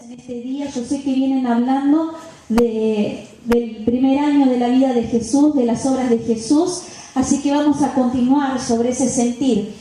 En este día yo sé que vienen hablando del primer año de la vida de Jesús, de las obras de Jesús, así que vamos a continuar sobre ese sentir.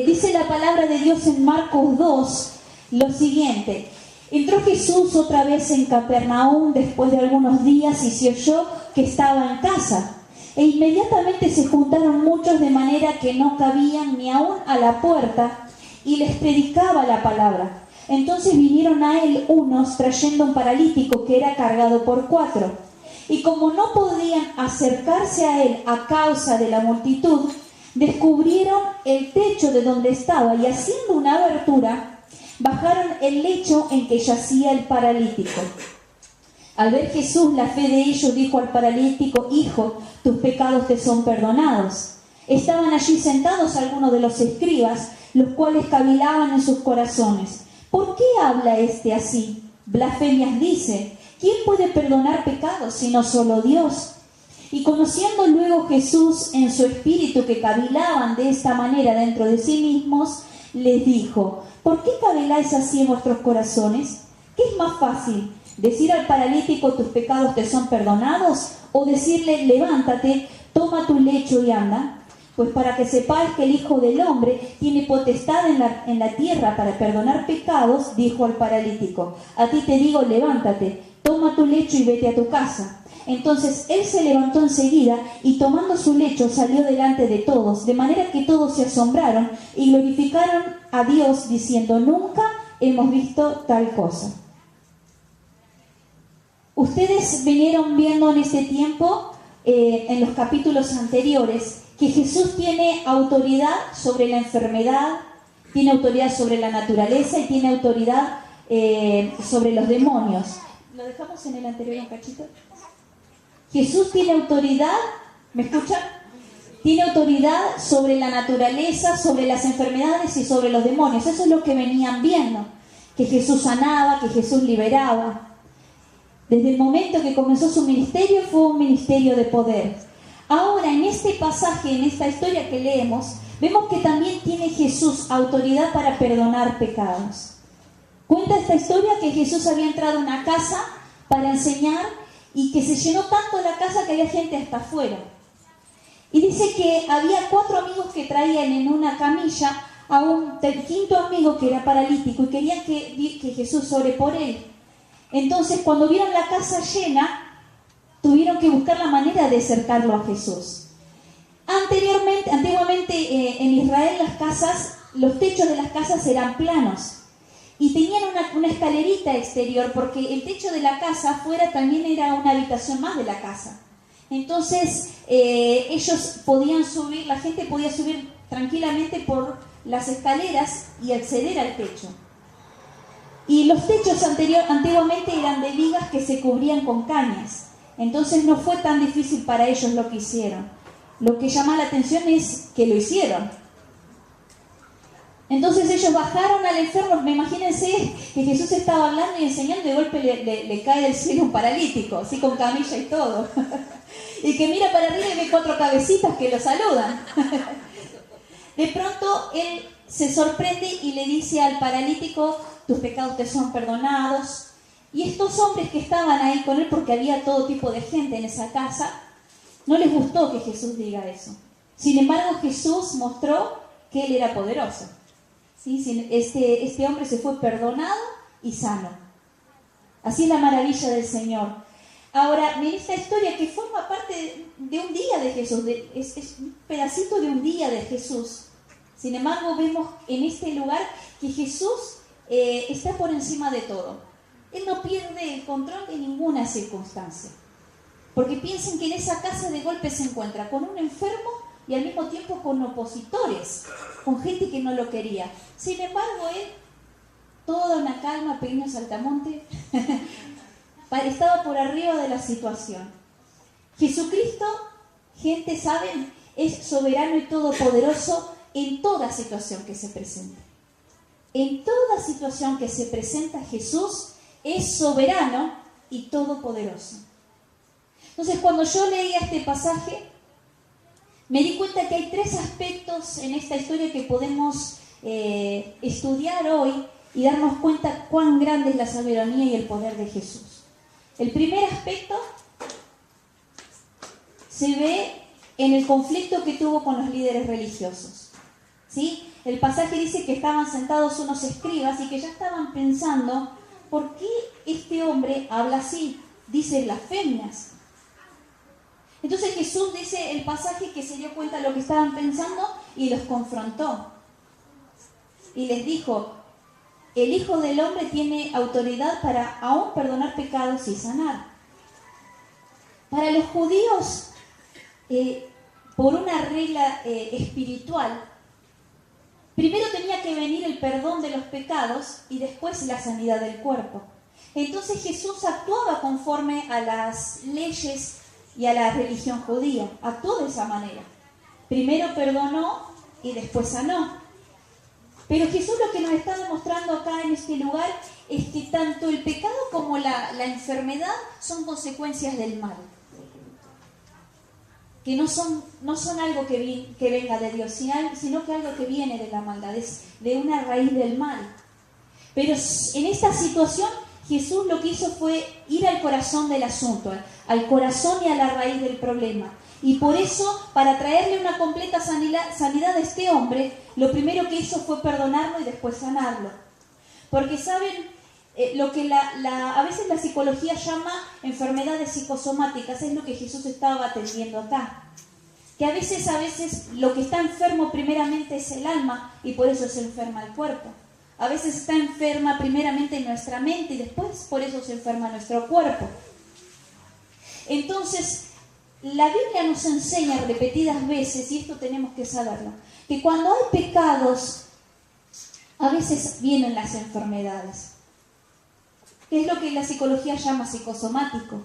Dice la palabra de Dios en Marcos 2 lo siguiente: entró Jesús otra vez en Capernaum después de algunos días y se oyó que estaba en casa. E inmediatamente se juntaron muchos de manera que no cabían ni aún a la puerta, y les predicaba la palabra. Entonces vinieron a él unos trayendo un paralítico que era cargado por 4. Y como no podían acercarse a él a causa de la multitud, descubrieron el techo de donde estaba y haciendo una abertura, bajaron el lecho en que yacía el paralítico. Al ver Jesús la fe de ellos, dijo al paralítico: hijo, tus pecados te son perdonados. Estaban allí sentados algunos de los escribas, los cuales cavilaban en sus corazones: ¿por qué habla este así? Blasfemias dice. ¿Quién puede perdonar pecados sino solo Dios? Y conociendo luego Jesús en su espíritu que cavilaban de esta manera dentro de sí mismos, les dijo: ¿por qué caviláis así en vuestros corazones? ¿Qué es más fácil? ¿Decir al paralítico tus pecados te son perdonados? ¿O decirle levántate, toma tu lecho y anda? Pues para que sepáis que el Hijo del Hombre tiene potestad en la tierra para perdonar pecados, dijo al paralítico: a ti te digo, levántate, toma tu lecho y vete a tu casa. Entonces él se levantó enseguida y tomando su lecho salió delante de todos, de manera que todos se asombraron y glorificaron a Dios diciendo: nunca hemos visto tal cosa. Ustedes vinieron viendo en este tiempo, en los capítulos anteriores, que Jesús tiene autoridad sobre la enfermedad, tiene autoridad sobre la naturaleza y tiene autoridad sobre los demonios. ¿Lo dejamos en el anterior un cachito? Jesús tiene autoridad, ¿me escuchan? Tiene autoridad sobre la naturaleza, sobre las enfermedades y sobre los demonios. Eso es lo que venían viendo, que Jesús sanaba, que Jesús liberaba. Desde el momento que comenzó su ministerio fue un ministerio de poder. Ahora, en este pasaje, en esta historia que leemos, vemos que también tiene Jesús autoridad para perdonar pecados. Cuenta esta historia que Jesús había entrado a una casa para enseñar y que se llenó tanto la casa que había gente hasta afuera. Y dice que había 4 amigos que traían en una camilla a un quinto amigo que era paralítico y querían que Jesús ore por él. Entonces, cuando vieron la casa llena, tuvieron que buscar la manera de acercarlo a Jesús. Antiguamente en Israel las casas, los techos de las casas eran planos y tenían una escalerita exterior, porque el techo de la casa afuera también era una habitación más de la casa. Entonces ellos podían subir, la gente podía subir tranquilamente por las escaleras y acceder al techo. Y los techos antiguamente eran de vigas que se cubrían con cañas. Entonces no fue tan difícil para ellos lo que hicieron. Lo que llama la atención es que lo hicieron. Entonces ellos bajaron al enfermo. Imagínense que Jesús estaba hablando y enseñando y de golpe le cae del cielo un paralítico, así con camilla y todo. Y que mira para arriba y ve 4 cabecitas que lo saludan. De pronto él se sorprende y le dice al paralítico: tus pecados te son perdonados. Y estos hombres que estaban ahí con él, porque había todo tipo de gente en esa casa, no les gustó que Jesús diga eso. Sin embargo, Jesús mostró que él era poderoso. ¿Sí? Este hombre se fue perdonado y sano. Así es la maravilla del Señor. Ahora, en esta historia que forma parte de un día de Jesús, es un pedacito de un día de Jesús. Sin embargo, vemos en este lugar que Jesús está por encima de todo. Él no pierde el control en ninguna circunstancia. Porque piensen que en esa casa de golpe se encuentra con un enfermo y al mismo tiempo con opositores, con gente que no lo quería. Sin embargo, él, toda una calma, pequeño saltamonte, estaba por arriba de la situación. Jesucristo, gente, ¿saben?, es soberano y todopoderoso en toda situación que se presente. En toda situación que se presenta, Jesús es soberano y todopoderoso. Entonces, cuando yo leía este pasaje, me di cuenta que hay 3 aspectos en esta historia que podemos estudiar hoy y darnos cuenta cuán grande es la soberanía y el poder de Jesús. El primer aspecto se ve en el conflicto que tuvo con los líderes religiosos. ¿Sí? El pasaje dice que estaban sentados unos escribas y que ya estaban pensando, ¿por qué este hombre habla así? Dice blasfemias. Entonces Jesús dice el pasaje que se dio cuenta de lo que estaban pensando y los confrontó. Y les dijo, el Hijo del Hombre tiene autoridad para aún perdonar pecados y sanar. Para los judíos, por una regla espiritual, primero tenía que venir el perdón de los pecados y después la sanidad del cuerpo. Entonces Jesús actuaba conforme a las leyes y a la religión judía. Actuó de esa manera. Primero perdonó y después sanó. Pero Jesús lo que nos está demostrando acá en este lugar es que tanto el pecado como la enfermedad son consecuencias del mal. Que no son algo que venga de Dios, sino que algo que viene de la maldad, es de una raíz del mal. Pero en esta situación Jesús lo que hizo fue ir al corazón del asunto, al corazón y a la raíz del problema. Y por eso, para traerle una completa sanidad a este hombre, lo primero que hizo fue perdonarlo y después sanarlo. Porque saben, lo que a veces la psicología llama enfermedades psicosomáticas, es lo que Jesús estaba atendiendo acá. Que a veces lo que está enfermo primeramente es el alma y por eso se enferma el cuerpo. A veces está enferma primeramente nuestra mente y después por eso se enferma nuestro cuerpo. Entonces, la Biblia nos enseña repetidas veces, y esto tenemos que saberlo, que cuando hay pecados, a veces vienen las enfermedades. Que es lo que la psicología llama psicosomático.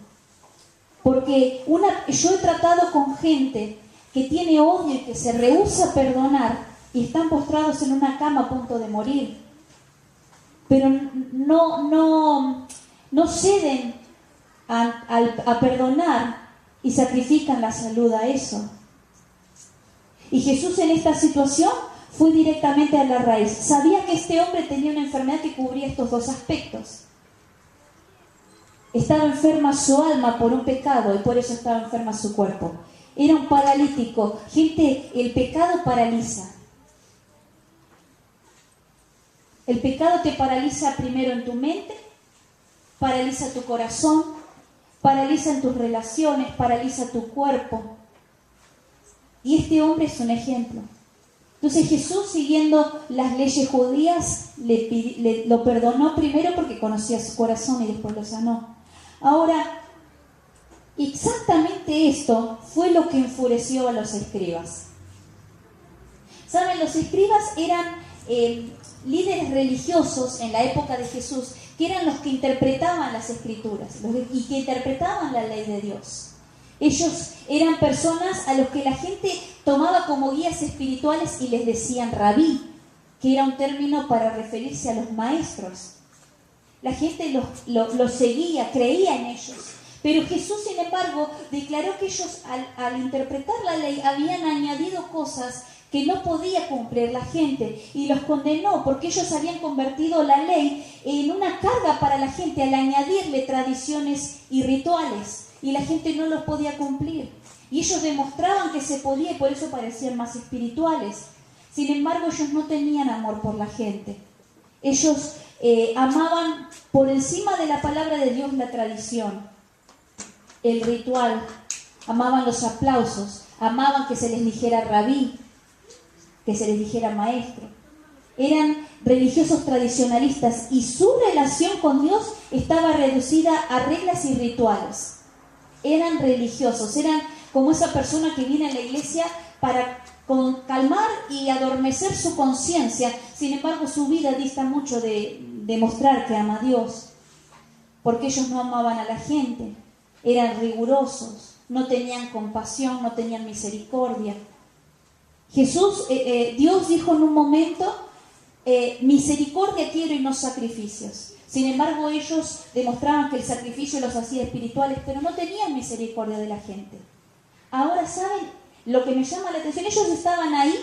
Porque yo he tratado con gente que tiene odio y que se rehúsa a perdonar y están postrados en una cama a punto de morir. Pero no ceden a perdonar y sacrifican la salud a eso. Y Jesús en esta situación fue directamente a la raíz. Sabía que este hombre tenía una enfermedad que cubría estos dos aspectos. Estaba enferma su alma por un pecado y por eso estaba enferma su cuerpo. Era un paralítico. Gente, el pecado paraliza. El pecado te paraliza primero en tu mente, paraliza tu corazón, paraliza en tus relaciones, paraliza tu cuerpo. Y este hombre es un ejemplo. Entonces Jesús, siguiendo las leyes judías, lo perdonó primero porque conocía su corazón y después lo sanó. Ahora, exactamente esto fue lo que enfureció a los escribas. ¿Saben? Los escribas eran líderes religiosos en la época de Jesús, que eran los que interpretaban las escrituras y que interpretaban la ley de Dios. Ellos eran personas a los que la gente tomaba como guías espirituales y les decían rabí, que era un término para referirse a los maestros. La gente los seguía, creía en ellos. Pero Jesús, sin embargo, declaró que ellos al interpretar la ley habían añadido cosas que no podía cumplir la gente y los condenó porque ellos habían convertido la ley en una carga para la gente al añadirle tradiciones y rituales y la gente no los podía cumplir. Y ellos demostraban que se podía y por eso parecían más espirituales. Sin embargo, ellos no tenían amor por la gente. Ellos amaban por encima de la palabra de Dios la tradición, el ritual, amaban los aplausos, amaban que se les dijera rabí, que se les dijera maestro. Eran religiosos tradicionalistas y su relación con Dios estaba reducida a reglas y rituales. Eran religiosos, eran como esa persona que viene a la iglesia para calmar y adormecer su conciencia. Sin embargo, su vida dista mucho de demostrar que ama a Dios, porque ellos no amaban a la gente, eran rigurosos, no tenían compasión, no tenían misericordia. Dios dijo en un momento, misericordia quiero y no sacrificios. Sin embargo, ellos demostraban que el sacrificio los hacía espirituales, pero no tenían misericordia de la gente. Ahora, ¿saben lo que me llama la atención? Ellos estaban ahí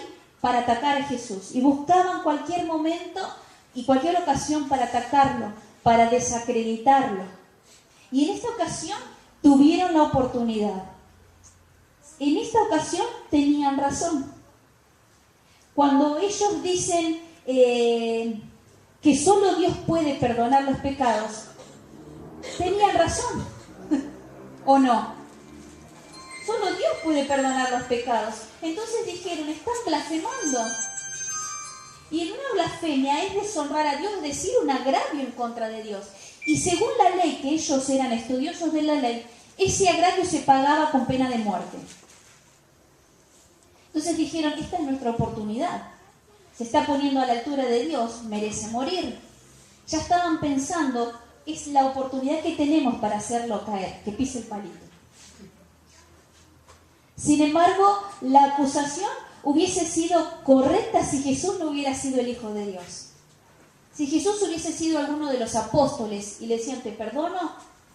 para atacar a Jesús y buscaban cualquier momento y cualquier ocasión para atacarlo, para desacreditarlo. Y en esta ocasión tuvieron la oportunidad. En esta ocasión tenían razón. Cuando ellos dicen que solo Dios puede perdonar los pecados, tenían razón, ¿o no? Solo Dios puede perdonar los pecados. Entonces dijeron, están blasfemando. Y en una blasfemia es deshonrar a Dios, es decir, un agravio en contra de Dios. Y según la ley, que ellos eran estudiosos de la ley, ese agravio se pagaba con pena de muerte. Entonces dijeron, esta es nuestra oportunidad. Se está poniendo a la altura de Dios, merece morir. Ya estaban pensando, es la oportunidad que tenemos para hacerlo caer, que pise el palito. Sin embargo, la acusación hubiese sido correcta si Jesús no hubiera sido el Hijo de Dios. Si Jesús hubiese sido alguno de los apóstoles y le decían, te perdono,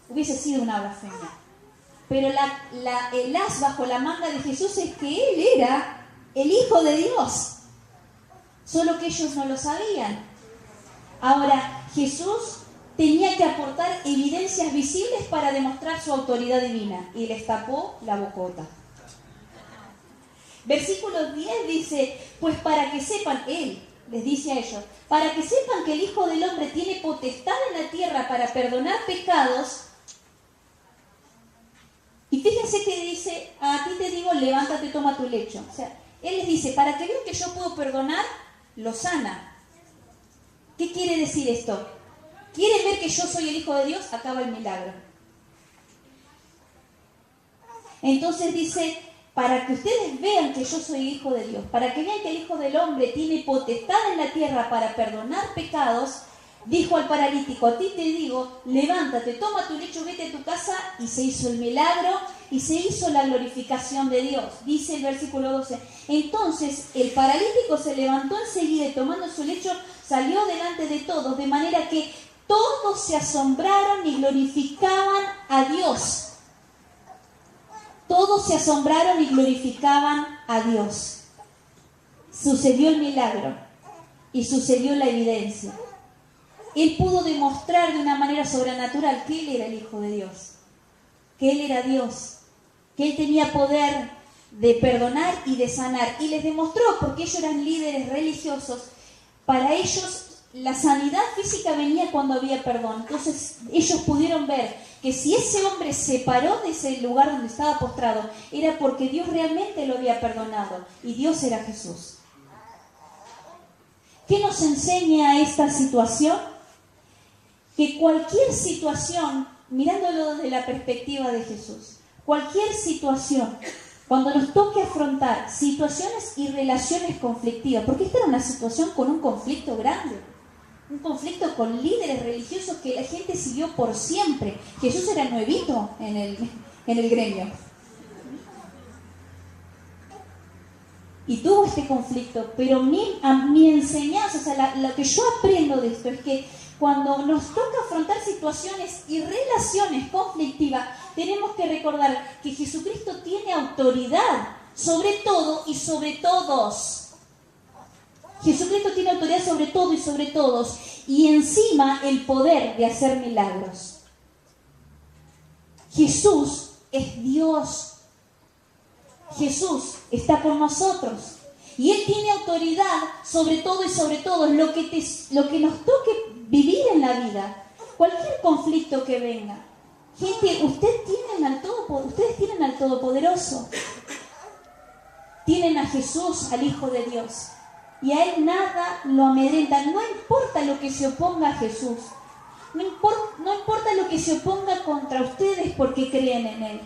hubiese sido una blasfemia. Pero el as bajo la manga de Jesús es que Él era el Hijo de Dios. Solo que ellos no lo sabían. Ahora, Jesús tenía que aportar evidencias visibles para demostrar su autoridad divina. Y les tapó la bocota. Versículo 10 dice, pues para que sepan, Él les dice a ellos, para que sepan que el Hijo del Hombre tiene potestad en la tierra para perdonar pecados. Y fíjense que dice, a ti te digo, levántate, toma tu lecho. O sea, Él les dice, para que vean que yo puedo perdonar, lo sana. ¿Qué quiere decir esto? ¿Quieren ver que yo soy el Hijo de Dios? Acaba el milagro. Entonces dice, para que ustedes vean que yo soy Hijo de Dios, para que vean que el Hijo del Hombre tiene potestad en la tierra para perdonar pecados, dijo al paralítico, a ti te digo, levántate, toma tu lecho, vete a tu casa, y se hizo el milagro, y se hizo la glorificación de Dios. Dice el versículo 12, entonces el paralítico se levantó enseguida y tomando su lecho, salió delante de todos, de manera que todos se asombraron y glorificaban a Dios. Todos se asombraron y glorificaban a Dios. Sucedió el milagro y sucedió la evidencia. Él pudo demostrar de una manera sobrenatural que Él era el Hijo de Dios, que Él era Dios, que Él tenía poder de perdonar y de sanar. Y les demostró, porque ellos eran líderes religiosos, para ellos la sanidad física venía cuando había perdón. Entonces ellos pudieron ver que si ese hombre se paró de ese lugar donde estaba postrado, era porque Dios realmente lo había perdonado, y Dios era Jesús. ¿Qué nos enseña esta situación? Que cualquier situación, mirándolo desde la perspectiva de Jesús, cualquier situación, cuando nos toque afrontar situaciones y relaciones conflictivas, porque esta era una situación con un conflicto grande, un conflicto con líderes religiosos que la gente siguió por siempre. Jesús era nuevito en el gremio. Y tuvo este conflicto, pero mi enseñanza, o sea, lo que yo aprendo de esto es que cuando nos toca afrontar situaciones y relaciones conflictivas, tenemos que recordar que Jesucristo tiene autoridad sobre todo y sobre todos. Jesucristo tiene autoridad sobre todo y sobre todos, y encima el poder de hacer milagros. Jesús es Dios. Jesús está con nosotros y Él tiene autoridad sobre todo y sobre todos. Lo que nos toque vivir en la vida, cualquier conflicto que venga. Gente, ustedes tienen al Todopoderoso. Tienen a Jesús, al Hijo de Dios. Y a Él nada lo amedrenta. No importa lo que se oponga a Jesús. No importa lo que se oponga contra ustedes porque creen en Él.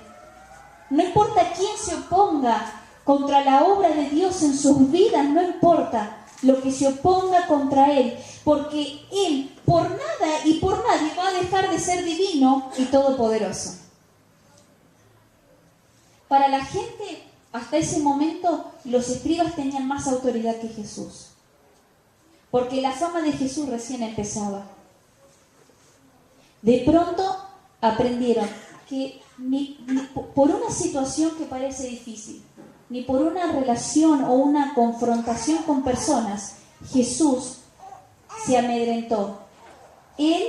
No importa quién se oponga contra la obra de Dios en sus vidas. No importa lo que se oponga contra Él. Porque Él, por nada y por nadie, va a dejar de ser divino y todopoderoso. Para la gente, hasta ese momento, los escribas tenían más autoridad que Jesús. Porque la fama de Jesús recién empezaba. De pronto aprendieron que ni por una situación que parece difícil, ni por una relación o una confrontación con personas, Jesús se amedrentó. Él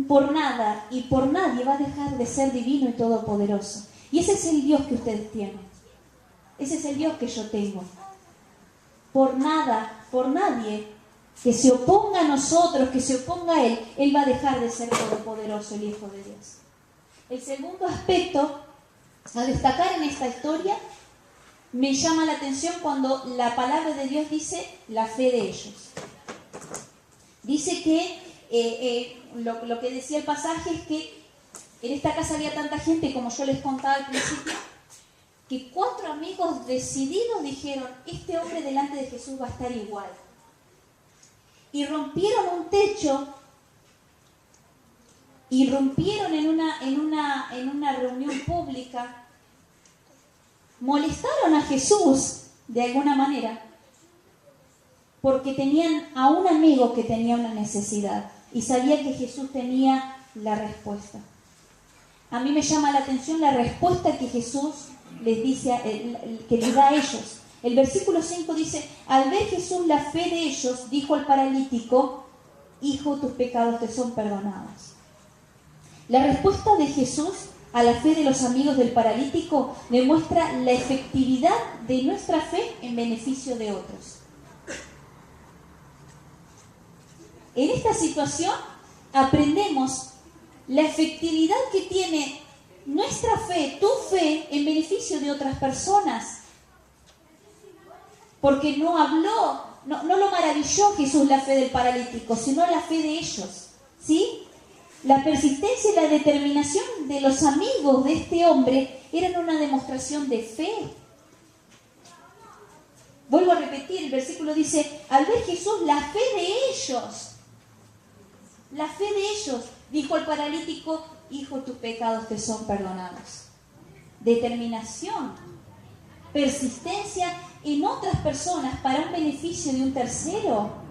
por nada y por nadie va a dejar de ser divino y todopoderoso. Y ese es el Dios que ustedes tienen. Ese es el Dios que yo tengo. Por nada, por nadie que se oponga a nosotros, que se oponga a Él va a dejar de ser todopoderoso, el Hijo de Dios. El segundo aspecto a destacar en esta historia me llama la atención cuando la palabra de Dios dice la fe de ellos. Dice que lo que decía el pasaje es que en esta casa había tanta gente, como yo les contaba al principio, que 4 amigos decididos dijeron, este hombre delante de Jesús va a estar igual. Y rompieron un techo, irrumpieron en una reunión pública, molestaron a Jesús de alguna manera, porque tenían a un amigo que tenía una necesidad y sabía que Jesús tenía la respuesta. A mí me llama la atención la respuesta que Jesús les dice, que les da a ellos. El versículo 5 dice, al ver Jesús la fe de ellos, dijo al paralítico, hijo, tus pecados te son perdonados. La respuesta de Jesús a la fe de los amigos del paralítico demuestra la efectividad de nuestra fe en beneficio de otros. En esta situación aprendemos la efectividad que tiene nuestra fe, tu fe, en beneficio de otras personas. Porque no lo maravilló Jesús la fe del paralítico, sino la fe de ellos, ¿sí? La persistencia y la determinación de los amigos de este hombre eran una demostración de fe. Vuelvo a repetir, el versículo dice, al ver Jesús la fe de ellos, dijo al paralítico, hijo, tus pecados te son perdonados. Determinación, persistencia en otras personas para un beneficio de un tercero.